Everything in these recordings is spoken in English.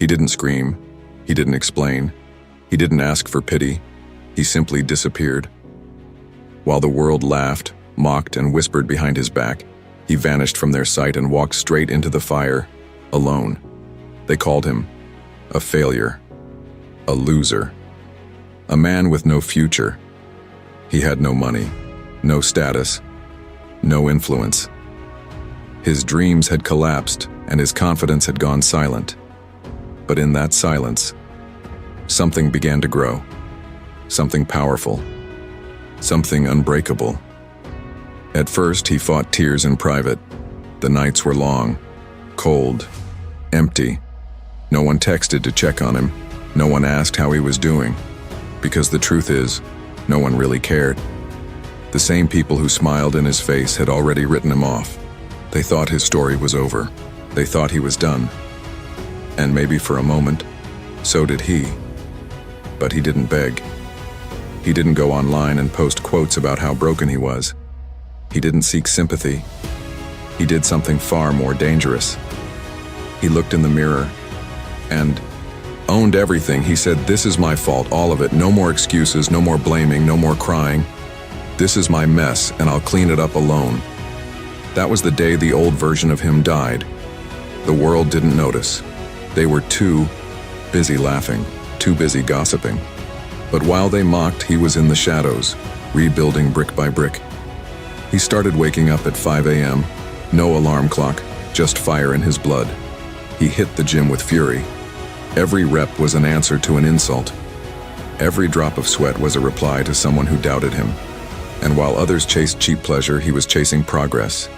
He didn't scream. He didn't explain. He didn't ask for pity. He simply disappeared. While the world laughed, mocked, and whispered behind his back, he vanished from their sight and walked straight into the fire, alone. They called him a failure, a loser, a man with no future. He had no money, no status, no influence. His dreams had collapsed and his confidence had gone silent. But in that silence, something began to grow, something powerful, something unbreakable. At first, he fought tears in private. The nights were long, cold, empty. No one texted to check on him. No one asked how he was doing. Because the truth is, no one really cared. The same people who smiled in his face had already written him off. They thought his story was over. They thought he was done. And maybe for a moment, so did he. But he didn't beg. He didn't go online and post quotes about how broken he was. He didn't seek sympathy. He did something far more dangerous. He looked in the mirror and owned everything. He said, "This is my fault, all of it. No more excuses, no more blaming, no more crying. This is my mess, and I'll clean it up alone." That was the day the old version of him died. The world didn't notice. They were too busy laughing, too busy gossiping. But while they mocked, he was in the shadows, rebuilding brick by brick. He started waking up at 5 a.m., no alarm clock, just fire in his blood. He hit the gym with fury. Every rep was an answer to an insult. Every drop of sweat was a reply to someone who doubted him. And while others chased cheap pleasure, he was chasing progress.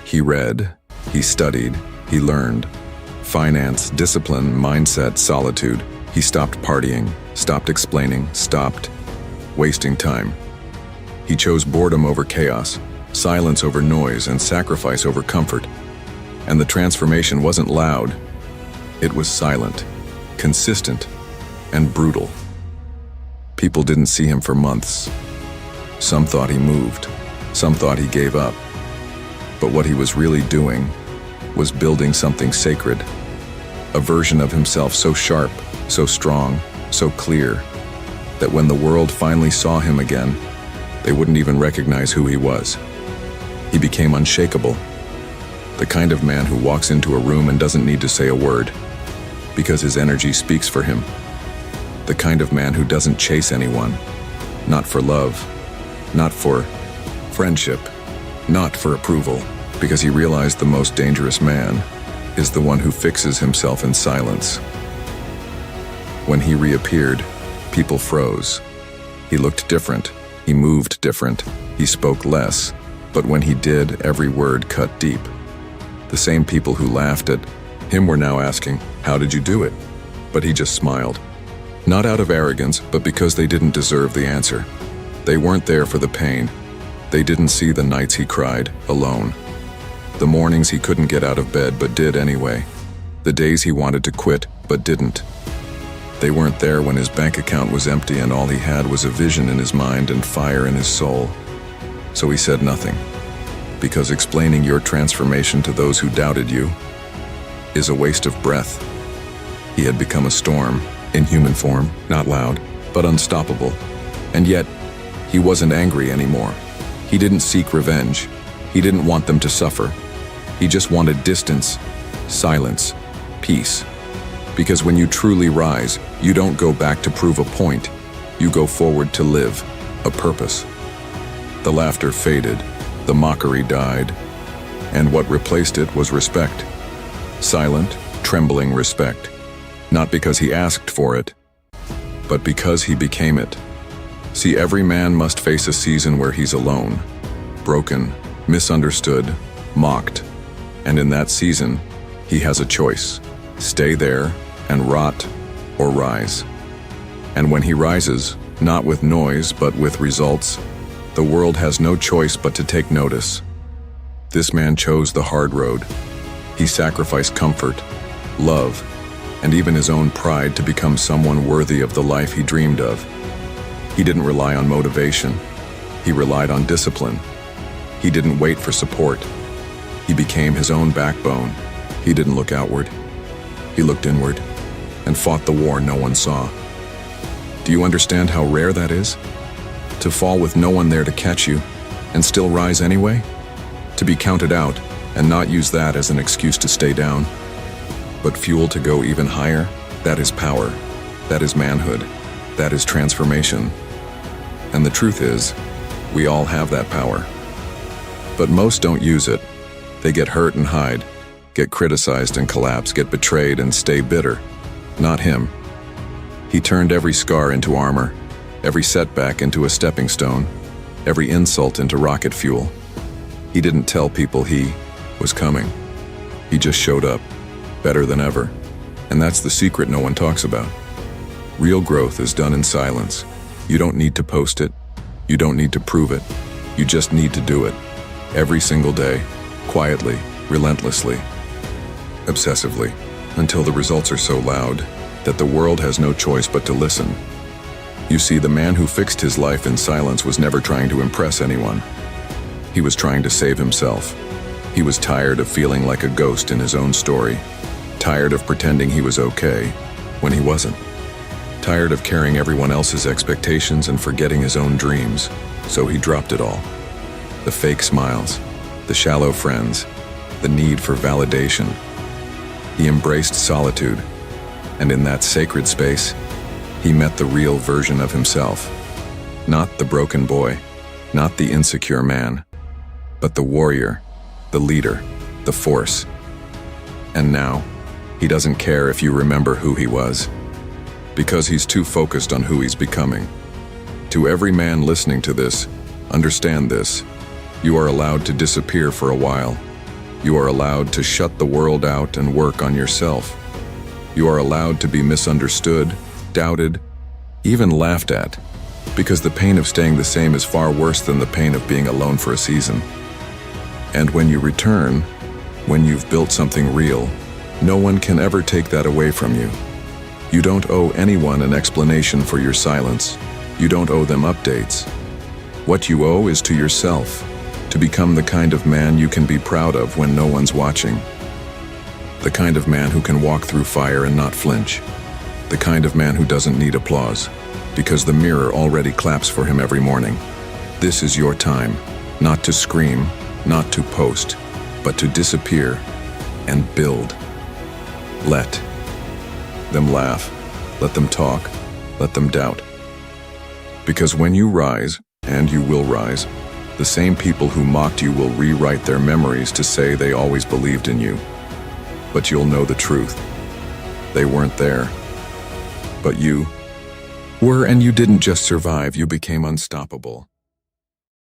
He read, he studied, he learned. Finance, discipline, mindset, solitude. He stopped partying, stopped explaining, stopped wasting time. He chose boredom over chaos, silence over noise, and sacrifice over comfort. And the transformation wasn't loud. It was silent, consistent, and brutal. People didn't see him for months. Some thought he moved. Some thought he gave up. But what he was really doing was building something sacred. A version of himself so sharp, so strong, so clear, that when the world finally saw him again, they wouldn't even recognize who he was. He became unshakable. The kind of man who walks into a room and doesn't need to say a word, because his energy speaks for him. The kind of man who doesn't chase anyone, not for love, not for friendship, not for approval, because he realized the most dangerous man is the one who fixes himself in silence. When he reappeared, people froze. He looked different, he moved different, he spoke less, but when he did, every word cut deep. The same people who laughed at him were now asking, "How did you do it?" But he just smiled. Not out of arrogance, but because they didn't deserve the answer. They weren't there for the pain. They didn't see the nights he cried, alone. The mornings he couldn't get out of bed but did anyway. The days he wanted to quit but didn't. They weren't there when his bank account was empty and all he had was a vision in his mind and fire in his soul. So he said nothing. Because explaining your transformation to those who doubted you is a waste of breath. He had become a storm, in human form, not loud, but unstoppable. And yet, he wasn't angry anymore. He didn't seek revenge. He didn't want them to suffer. He just wanted distance, silence, peace. Because when you truly rise, you don't go back to prove a point. You go forward to live, a purpose. The laughter faded, the mockery died, and what replaced it was respect. Silent, trembling respect. Not because he asked for it, but because he became it. See, every man must face a season where he's alone, broken, misunderstood, mocked. And in that season, he has a choice. Stay there and rot, or rise. And when he rises, not with noise but with results, the world has no choice but to take notice. This man chose the hard road. He sacrificed comfort, love, and even his own pride to become someone worthy of the life he dreamed of. He didn't rely on motivation. He relied on discipline. He didn't wait for support. He became his own backbone. He didn't look outward. He looked inward. and fought the war no one saw. Do you understand how rare that is? To fall with no one there to catch you, and still rise anyway? To be counted out, and not use that as an excuse to stay down? But fuel to go even higher? That is power. That is manhood. That is transformation. And the truth is, we all have that power. But most don't use it. They get hurt and hide, get criticized and collapse, get betrayed and stay bitter. Not him. He turned every scar into armor, every setback into a stepping stone, every insult into rocket fuel. He didn't tell people he was coming. He just showed up, better than ever. And that's the secret no one talks about. Real growth is done in silence. You don't need to post it. You don't need to prove it. You just need to do it. Every single day, quietly, relentlessly, obsessively, until the results are so loud that the world has no choice but to listen. You see, the man who fixed his life in silence was never trying to impress anyone. He was trying to save himself. He was tired of feeling like a ghost in his own story, tired of pretending he was okay when he wasn't, tired of carrying everyone else's expectations and forgetting his own dreams, so he dropped it all. The fake smiles, the shallow friends, the need for validation. He embraced solitude, and in that sacred space, he met the real version of himself. Not the broken boy, not the insecure man, but the warrior, the leader, the force. And now, he doesn't care if you remember who he was, because he's too focused on who he's becoming. To every man listening to this, understand this. You are allowed to disappear for a while. You are allowed to shut the world out and work on yourself. You are allowed to be misunderstood, doubted, even laughed at, because the pain of staying the same is far worse than the pain of being alone for a season. And when you return, when you've built something real, no one can ever take that away from you. You don't owe anyone an explanation for your silence. You don't owe them updates. What you owe is to yourself, to become the kind of man you can be proud of when no one's watching. The kind of man who can walk through fire and not flinch. The kind of man who doesn't need applause, because the mirror already claps for him every morning. This is your time, not to scream, not to post, but to disappear and build. Let them laugh, let them talk, let them doubt. Because when you rise, and you will rise, the same people who mocked you will rewrite their memories to say they always believed in you. But you'll know the truth. They weren't there. But you were, and you didn't just survive, you became unstoppable.